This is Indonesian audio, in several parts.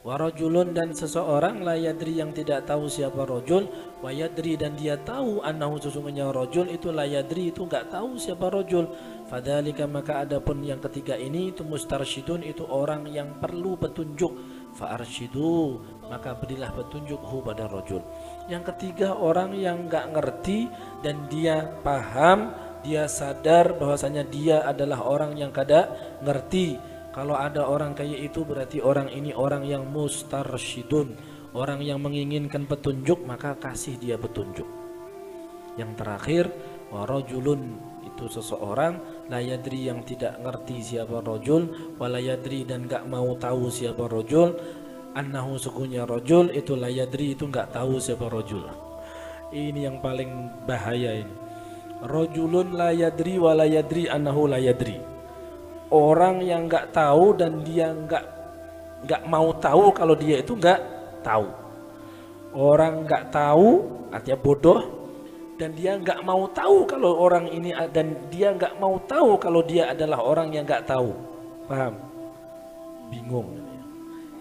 Warajulun dan seseorang la yadri yang tidak tahu siapa rajul, wa yadri dan dia tahu annahu sesungguhnya rajul itu la yadri itu enggak tahu siapa rajul. Fadzalika maka adapun yang ketiga ini itu mustarsyidun itu orang yang perlu petunjuk. Fa arsyidu maka berilah petunjuk hu pada rajul. Yang ketiga orang yang enggak ngerti dan dia paham, dia sadar bahwasanya dia adalah orang yang kada ngerti. Kalau ada orang kayak itu berarti orang ini orang yang mustarsyidun, orang yang menginginkan petunjuk, maka kasih dia petunjuk. Yang terakhir warajulun itu seseorang la yadri yang tidak ngerti siapa rajul, wala yadri dan enggak mau tahu siapa rajul, annahu sekunya rajul itu la yadri itu enggak tahu siapa rajul. Ini yang paling bahaya ini. Rajulun la yadri wala yadri annahu la yadri. Orang yang nggak tahu dan dia nggak mau tahu kalau dia itu nggak tahu. Orang nggak tahu artinya bodoh dan dia nggak mau tahu kalau orang ini dan dia nggak mau tahu kalau dia adalah orang yang nggak tahu. Paham? Bingung.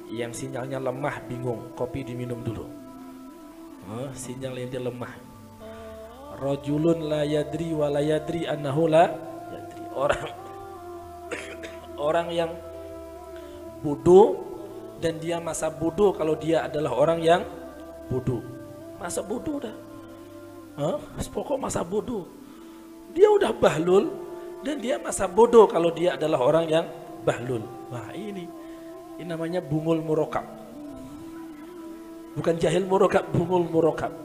Yang sinyalnya lemah bingung. Kopi diminum dulu. Sinyal yang dia lemah. Rajulun la yadri wa la yadri annahu la yadri. Orang yang bodoh dan dia masa bodoh kalau dia adalah orang yang bodoh. Masa bodoh dah. Pokok masa bodoh. Dia udah bahlul dan dia masa bodoh kalau dia adalah orang yang bahlul. Wah ini namanya bungul murokab. Bukan jahil murokab, bungul murokab.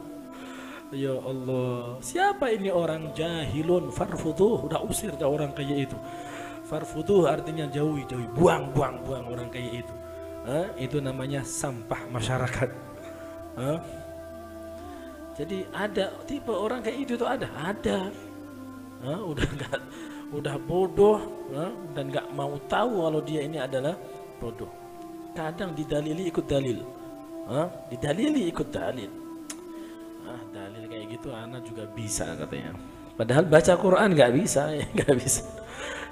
Ya Allah, siapa ini orang jahilun farfuduh, udah usir dah orang kayak itu. Farfuduh artinya jauhi, buang orang kayak itu. Itu namanya sampah masyarakat. Jadi ada tipe orang kayak itu tuh ada. Udah bodoh dan nggak mau tahu kalau dia ini adalah bodoh. Kadang didalili ikut dalil, didalili ikut dalil. Dalil kayak gitu anak juga bisa katanya. Padahal baca Quran nggak bisa, nggak bisa.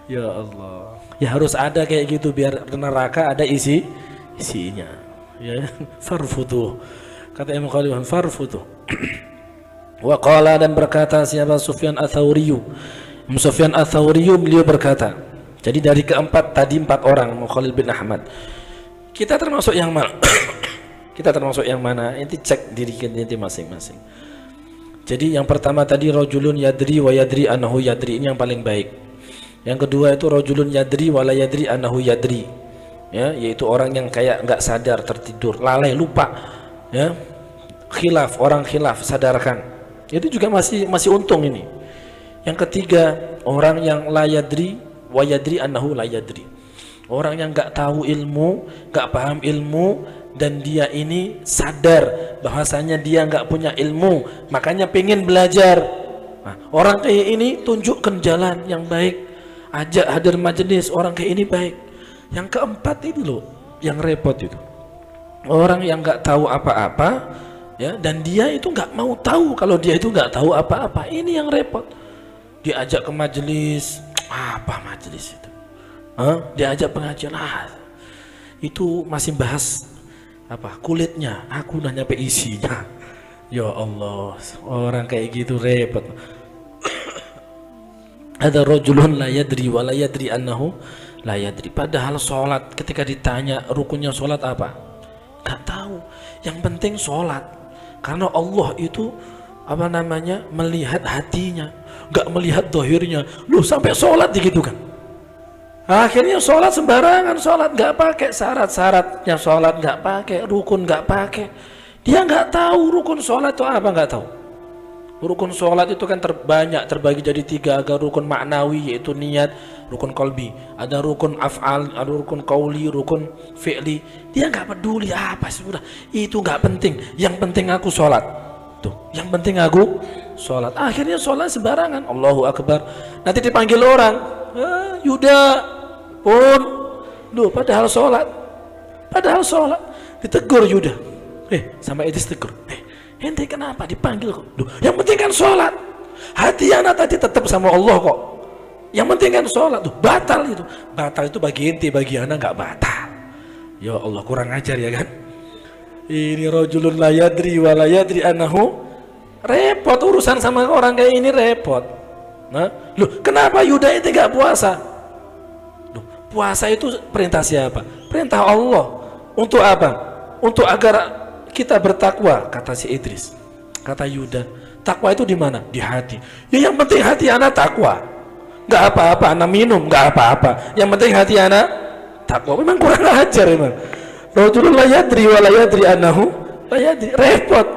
Ya Allah, ya harus ada kayak gitu biar neraka ada isinya. Ya, farfuduh. Kata Imam Khalifah farfuduh. Wa qala dan berkata siapa Sufyan Ats-Tsauri. Sufyan Ats-Tsauri beliau berkata. Jadi dari keempat tadi 4 orang Imam Khalil bin Ahmad. Kita termasuk yang mana? Kita termasuk yang mana? Inti cek diri kita masing-masing. Jadi yang pertama tadi rajulun yadri wa yadri annahu yadri, ini yang paling baik. Yang kedua itu rajulun yadri wala yadri annahu yadri, ya, yaitu orang yang kayak nggak sadar, tertidur, lalai, lupa, ya. Khilaf, orang khilaf sadarkan, itu juga masih untung ini. Yang ketiga orang yang la yadri wa yadri annahu la yadri, orang yang nggak tahu ilmu, nggak paham ilmu dan dia ini sadar bahwasanya dia nggak punya ilmu makanya pengen belajar. Nah, orang kayak ini tunjukkan jalan yang baik, ajak hadir majelis, orang kayak ini baik. Yang keempat itu loh yang repot itu, orang yang nggak tahu apa-apa, ya, dan dia itu nggak mau tahu kalau dia itu nggak tahu apa-apa. Ini yang repot. Diajak ke majelis, apa majelis itu? Diajak pengajian, itu masih bahas apa kulitnya, aku udah nyampe isinya. Ya Allah, orang kayak gitu repot. Ada rajulun la yadri wa la yadri annahu la yadri. Padahal sholat ketika ditanya rukunnya sholat apa, nggak tahu. Yang penting sholat, karena Allah itu apa namanya melihat hatinya, nggak melihat dohirnya. Lu sampai sholat gitu kan? Akhirnya sholat sembarangan, sholat nggak pakai syarat-syaratnya, sholat nggak pakai, rukun nggak pakai. Dia nggak tahu rukun sholat itu apa, nggak tahu. Rukun sholat itu kan terbagi jadi 3, ada rukun maknawi yaitu niat, rukun kolbi, ada rukun af'al, ada rukun qauli, rukun fi'li. Dia nggak peduli apa sudah, itu nggak penting. Yang penting aku sholat. Tuh, yang penting aku sholat. Akhirnya sholat sembarangan, Allahu Akbar. Nanti dipanggil orang, Yuda pun, loh padahal sholat, ditegur Yuda. Sampai itu ditegur. Ente kenapa dipanggil kok? Duh, yang penting kan sholat. Hati anak tadi tetap sama Allah kok. Yang penting kan sholat. Tuh, batal itu. Batal itu bagi ente, bagi anak nggak batal. Ya Allah, kurang ajar ya kan. Ini rajulun la yadri wa la yadri annahu, repot urusan sama orang kayak ini, repot. Nah, loh, kenapa Yuda itu gak puasa? Loh, puasa itu perintah siapa? Perintah Allah. Untuk apa? Untuk agar kita bertakwa, kata si Idris. Kata Yuda, takwa itu di mana? Di hati. Ya yang penting hati anak takwa. Gak apa-apa anak minum, gak apa-apa. Yang penting hati anak takwa. Memang kurang ajar memang. Rajulun la yadri wa la yadri annahu la yadri. Repot.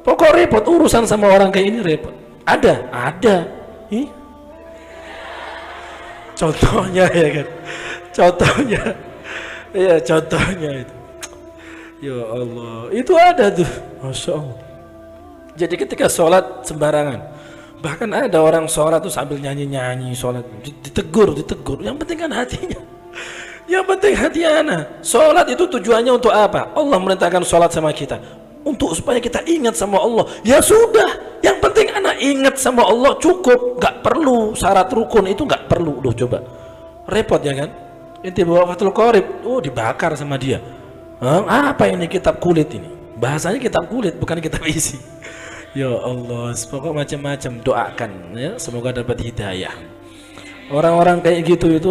Pokok repot urusan sama orang kayak ini, repot. Ada. Ih. Contohnya ya kan. Contohnya. Iya, contohnya itu. Ya Allah, itu ada tuh. Masya Allah. Jadi ketika sholat sembarangan, bahkan ada orang sholat tuh sambil nyanyi-nyanyi sholat, ditegur. Yang penting kan hatinya. Yang penting hati anak. Sholat itu tujuannya untuk apa? Allah merintahkan sholat sama kita untuk supaya kita ingat sama Allah. Ya sudah, yang penting anak ingat sama Allah cukup, nggak perlu syarat rukun itu, nggak perlu. Loh coba, repot ya kan? Inti bawa Fathul Qorib, dibakar sama dia. Apa ini kitab kulit ini? Bahasanya kitab kulit, bukan kitab isi. Ya Allah, pokoknya macam-macam. Doakan ya, semoga dapat hidayah. Orang-orang kayak gitu itu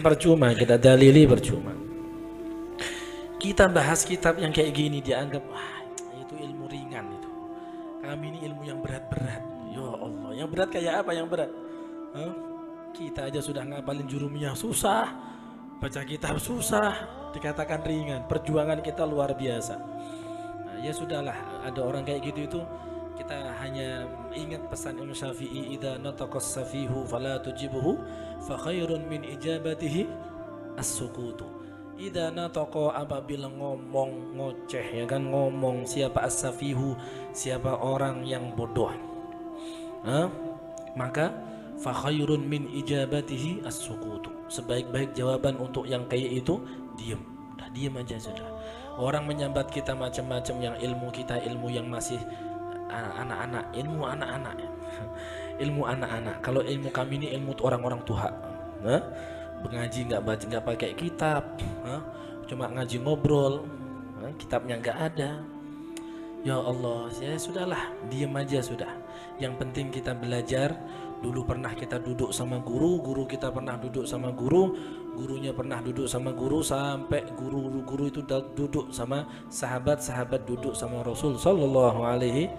percuma, kita dalili percuma. Kita bahas kitab yang kayak gini dianggap itu ilmu ringan itu. Kami ini ilmu yang berat-berat. Ya Allah, yang berat kayak apa yang berat? Kita aja sudah ngapalin jurumiyah susah, baca kitab susah, dikatakan ringan. Perjuangan kita luar biasa. Nah, ya sudahlah, ada orang kayak gitu itu. Kita hanya ingat pesan Imam Syafi'i, idza nataqas safihu fala tujibuhu fa khairun min ijabatihi as-sukutu. Idza nataqa, apabila ngomong ngoceh ya kan, ngomong siapa as-safihu, siapa orang yang bodoh, maka fa khairun min ijabatihi as-sukutu. Sebaik-baik jawaban untuk yang kayak itu diam. Udah diam aja sudah. Orang menyambat kita macam-macam, yang ilmu kita ilmu yang masih anak-anak, ilmu anak-anak ya. Ilmu anak-anak. Kalau ilmu kami ini ilmu orang-orang tua, mengaji nggak baca, nggak pakai kitab, cuma ngaji ngobrol, kitabnya nggak ada. Ya Allah, ya sudahlah, diam aja sudah. Yang penting kita belajar. Dulu pernah kita duduk sama guru, guru kita pernah duduk sama guru, gurunya pernah duduk sama guru, sampai guru itu duduk sama sahabat, sahabat duduk sama Rasul Sallallahu Alaihi